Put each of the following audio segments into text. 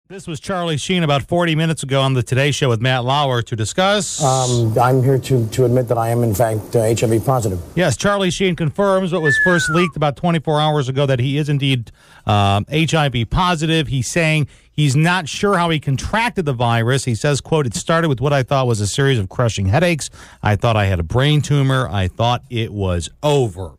This was Charlie Sheen about 40 minutes ago on the Today Show with Matt Lauer to discuss... I'm here to admit that I am, in fact, HIV positive. Yes, Charlie Sheen confirms what was first leaked about 24 hours ago, that he is indeed HIV positive. He's saying he's not sure how he contracted the virus. He says, quote, "It started with what I thought was a series of crushing headaches. I thought I had a brain tumor. I thought it was over."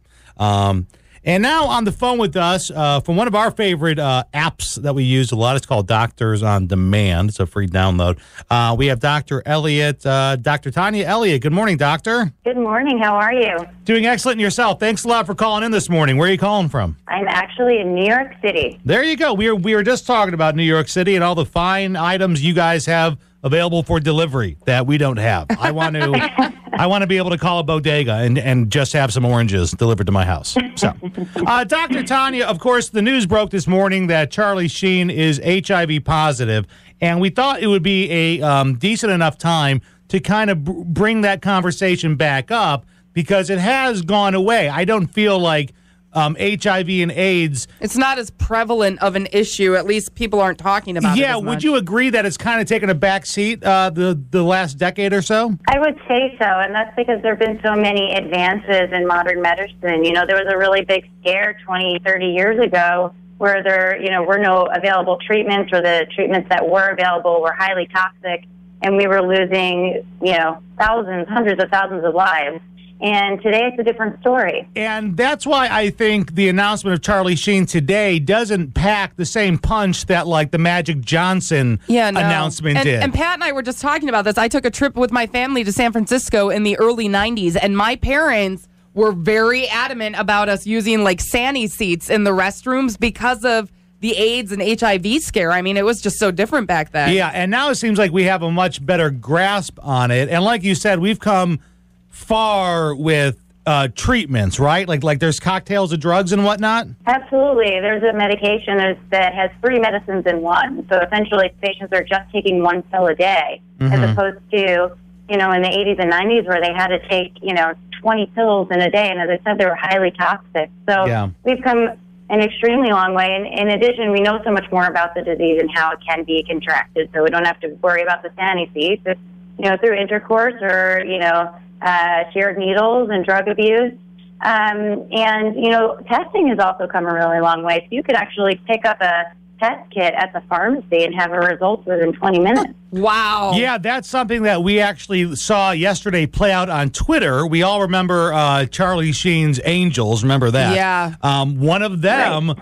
And now on the phone with us, from one of our favorite apps that we use a lot, it's called Doctors on Demand. It's a free download. We have Dr. Elliot, Dr. Tania Elliot. Good morning, doctor. Good morning. How are you? Doing excellent. And yourself. Thanks a lot for calling in this morning. Where are you calling from? I'm actually in New York City. There you go. We were just talking about New York City and all the fine items you guys have available for delivery that we don't have. I want to be able to call a bodega and just have some oranges delivered to my house. So, Dr. Tania, of course, the news broke this morning that Charlie Sheen is HIV positive, and we thought it would be a decent enough time to kind of bring that conversation back up because it has gone away. I don't feel like HIV and AIDS. It's not as prevalent of an issue. At least people aren't talking about it as much. Would you agree that it's kind of taken a back seat the last decade or so? I would say so, and that's because there have been so many advances in modern medicine. You know, there was a really big scare 20, 30 years ago where there, were no available treatments, or the treatments that were available were highly toxic, and we were losing, thousands, hundreds of thousands of lives. And today it's a different story. And that's why I think the announcement of Charlie Sheen today doesn't pack the same punch that, like, the Magic Johnson announcement did. And Pat and I were just talking about this. I took a trip with my family to San Francisco in the early 90s, and my parents were very adamant about us using, like, Sani seats in the restrooms because of the AIDS and HIV scare. I mean, it was just so different back then. Yeah, and now it seems like we have a much better grasp on it. And like you said, we've come far with treatments, right? Like there's cocktails of drugs and whatnot? Absolutely. There's a medication that has 3 medicines in one. So essentially, patients are just taking 1 pill a day, as opposed to, in the 80s and 90s where they had to take, 20 pills in a day. And as I said, they were highly toxic. So we've come an extremely long way. And in addition, we know so much more about the disease and how it can be contracted. So we don't have to worry about the Sani seats. It's, through intercourse or, shared needles and drug abuse. And, testing has also come a really long way. So you could actually pick up a test kit at the pharmacy and have a result within 20 minutes. Wow. Yeah, that's something that we actually saw yesterday play out on Twitter. We all remember Charlie Sheen's Angels. Remember that? Yeah. One of them... Right.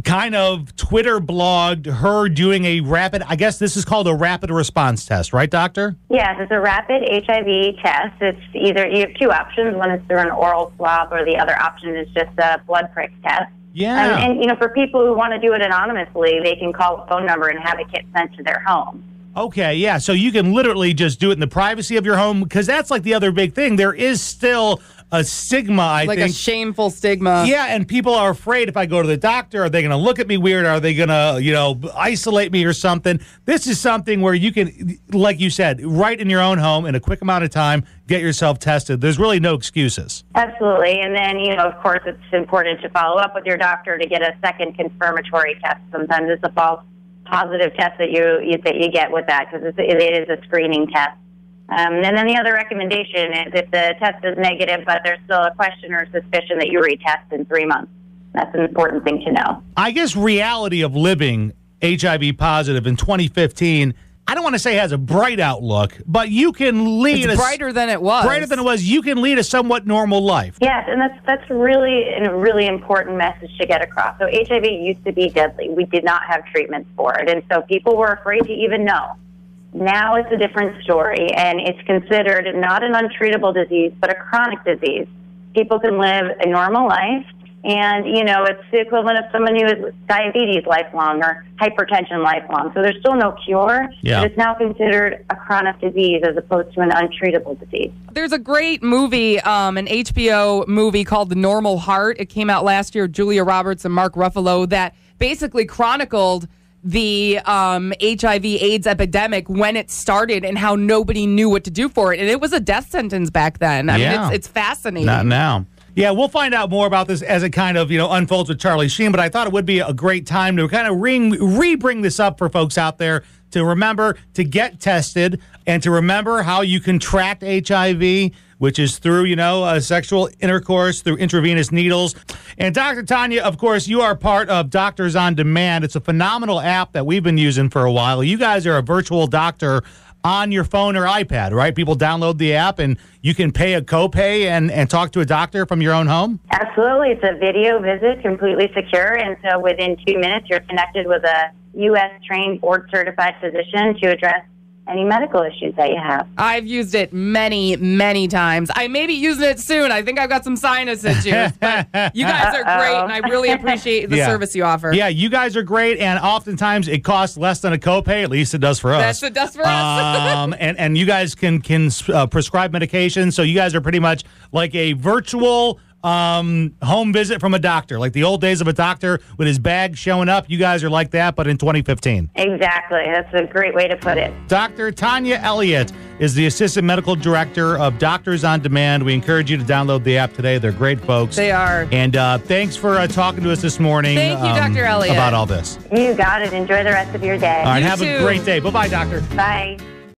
Kind of Twitter blogged her doing a rapid, I guess this is called a rapid response test, right, doctor? Yes, it's a rapid HIV test. It's either, you have 2 options. One is through an oral swab, or the other option is just a blood prick test. Yeah. And for people who want to do it anonymously, they can call a phone number and have a kit sent to their home. Okay, yeah, so you can literally just do it in the privacy of your home, because that's like the other big thing. There is still a stigma, I think. Like a shameful stigma. Yeah, and people are afraid if I go to the doctor, are they going to look at me weird? Are they going to, isolate me or something? This is something where you can, like you said, right in your own home in a quick amount of time, get yourself tested. There's really no excuses. Absolutely. And then, of course, it's important to follow up with your doctor to get a second confirmatory test. Sometimes it's a false positive test that you get with that, because it is a screening test. And then the other recommendation is if the test is negative, but there's still a question or suspicion, that you retest in 3 months. That's an important thing to know. I guess reality of living HIV positive in 2015, I don't want to say has a bright outlook, but you can lead brighter than it was. Brighter than it was. You can lead a somewhat normal life. Yes, and that's really a really important message to get across. So HIV used to be deadly. We did not have treatments for it, and so people were afraid to even know. Now it's a different story, and it's considered not an untreatable disease, but a chronic disease. People can live a normal life, and, it's the equivalent of someone who has diabetes lifelong or hypertension lifelong. So there's still no cure, but it's now considered a chronic disease as opposed to an untreatable disease. There's a great movie, an HBO movie called The Normal Heart. It came out last year, Julia Roberts and Mark Ruffalo, that basically chronicled the HIV/AIDS epidemic when it started and how nobody knew what to do for it. And it was a death sentence back then. I mean, it's fascinating. Not now. Yeah, we'll find out more about this as it kind of, unfolds with Charlie Sheen, but I thought it would be a great time to kind of re-bring this up for folks out there to remember to get tested and to remember how you contract HIV, which is through, sexual intercourse, through intravenous needles. And Dr. Tania, of course, you are part of Doctors on Demand. It's a phenomenal app that we've been using for a while. You guys are a virtual doctor on your phone or iPad, right? People download the app and you can pay a copay and talk to a doctor from your own home? Absolutely. It's a video visit, completely secure. And so within 2 minutes, you're connected with a U.S.-trained, board-certified physician to address any medical issues that you have. I've used it many, many times. I may be using it soon. I think I've got some sinus issues. But you guys are great, and I really appreciate the service you offer. Yeah, you guys are great, and oftentimes it costs less than a copay. At least it does for us. Yes, it does for us. and you guys can prescribe medication, so you guys are pretty much like a virtual home visit from a doctor, like the old days of a doctor with his bag showing up. You guys are like that, but in 2015. Exactly. That's a great way to put it. Dr. Tania Elliot is the Assistant Medical Director of Doctors on Demand. We encourage you to download the app today. They're great folks. They are. And thanks for talking to us this morning. Thank you, Dr. Elliot. About all this. You got it. Enjoy the rest of your day. All right, have a great day. Bye-bye, doctor. Bye.